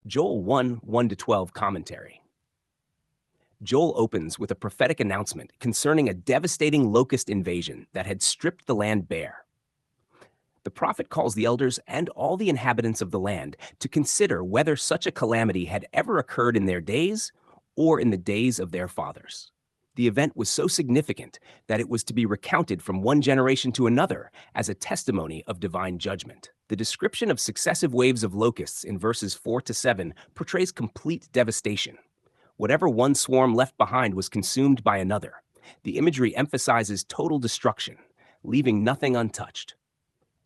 Joel 1 1-12 commentary. Joel opens with a prophetic announcement concerning a devastating locust invasion that had stripped the land bare. The prophet calls the elders and all the inhabitants of the land to consider whether such a calamity had ever occurred in their days or in the days of their fathers. The event was so significant that it was to be recounted from one generation to another as a testimony of divine judgment. The description of successive waves of locusts in verses 4 to 7 portrays complete devastation. Whatever one swarm left behind was consumed by another. The imagery emphasizes total destruction, leaving nothing untouched.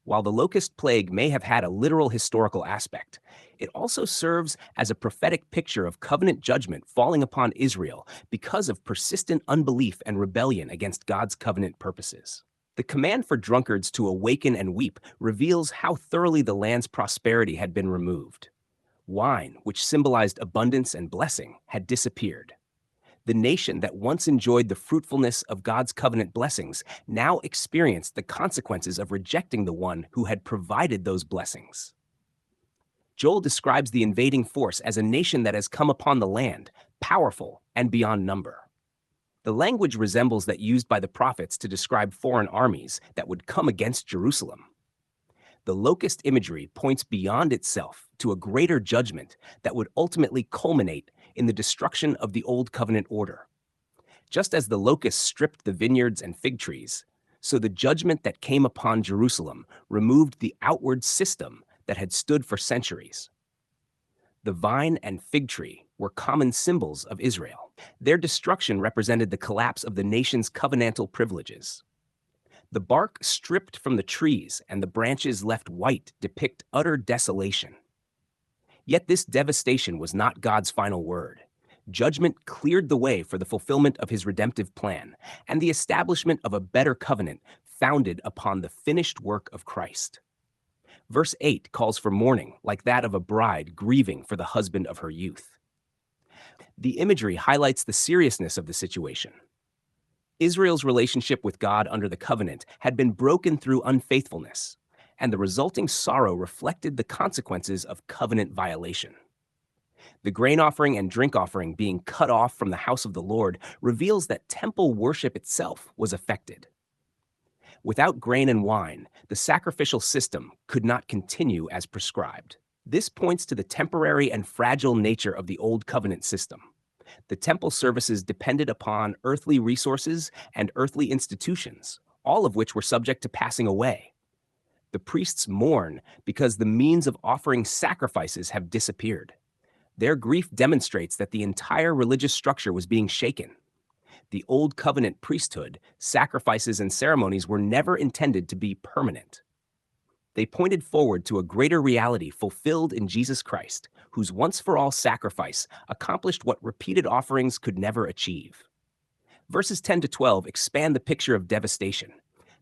While the locust plague may have had a literal historical aspect, it also serves as a prophetic picture of covenant judgment falling upon Israel because of persistent unbelief and rebellion against God's covenant purposes. The command for drunkards to awaken and weep reveals how thoroughly the land's prosperity had been removed. Wine, which symbolized abundance and blessing, had disappeared. The nation that once enjoyed the fruitfulness of God's covenant blessings now experienced the consequences of rejecting the one who had provided those blessings. Joel describes the invading force as a nation that has come upon the land, powerful and beyond number. The language resembles that used by the prophets to describe foreign armies that would come against Jerusalem. The locust imagery points beyond itself to a greater judgment that would ultimately culminate in the destruction of the Old Covenant order. Just as the locusts stripped the vineyards and fig trees, so the judgment that came upon Jerusalem removed the outward system that had stood for centuries. The vine and fig tree were common symbols of Israel. Their destruction represented the collapse of the nation's covenantal privileges. The bark stripped from the trees and the branches left white depict utter desolation. Yet this devastation was not God's final word. Judgment cleared the way for the fulfillment of his redemptive plan and the establishment of a better covenant founded upon the finished work of Christ. Verse 8 calls for mourning like that of a bride grieving for the husband of her youth. The imagery highlights the seriousness of the situation. Israel's relationship with God under the covenant had been broken through unfaithfulness, and the resulting sorrow reflected the consequences of covenant violation. The grain offering and drink offering being cut off from the house of the Lord reveals that temple worship itself was affected. Without grain and wine, the sacrificial system could not continue as prescribed. This points to the temporary and fragile nature of the Old Covenant system. The temple services depended upon earthly resources and earthly institutions, all of which were subject to passing away. The priests mourn because the means of offering sacrifices have disappeared. Their grief demonstrates that the entire religious structure was being shaken. The Old Covenant priesthood, sacrifices, and ceremonies were never intended to be permanent. They pointed forward to a greater reality fulfilled in Jesus Christ, whose once-for-all sacrifice accomplished what repeated offerings could never achieve. Verses 10 to 12 expand the picture of devastation.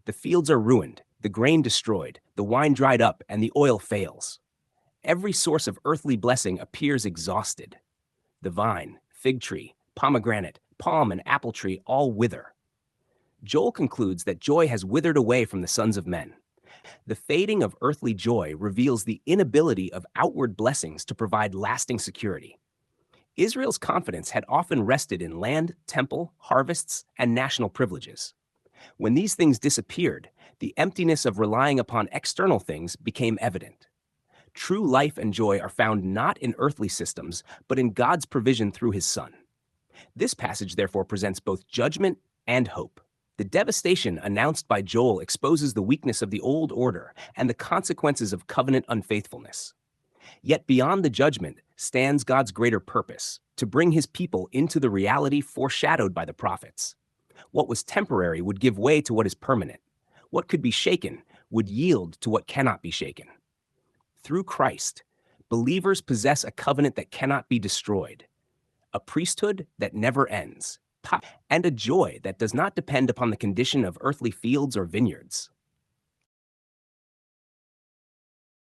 The fields are ruined, the grain destroyed, the wine dried up, and the oil fails. Every source of earthly blessing appears exhausted. The vine, fig tree, pomegranate, palm, and apple tree all wither. Joel concludes that joy has withered away from the sons of men. The fading of earthly joy reveals the inability of outward blessings to provide lasting security. Israel's confidence had often rested in land, temple, harvests, and national privileges. When these things disappeared, the emptiness of relying upon external things became evident. True life and joy are found not in earthly systems, but in God's provision through his Son. This passage therefore presents both judgment and hope. The devastation announced by Joel exposes the weakness of the old order and the consequences of covenant unfaithfulness. Yet beyond the judgment stands God's greater purpose, to bring his people into the reality foreshadowed by the prophets. What was temporary would give way to what is permanent. What could be shaken would yield to what cannot be shaken. Through Christ, believers possess a covenant that cannot be destroyed, a priesthood that never ends, and a joy that does not depend upon the condition of earthly fields or vineyards.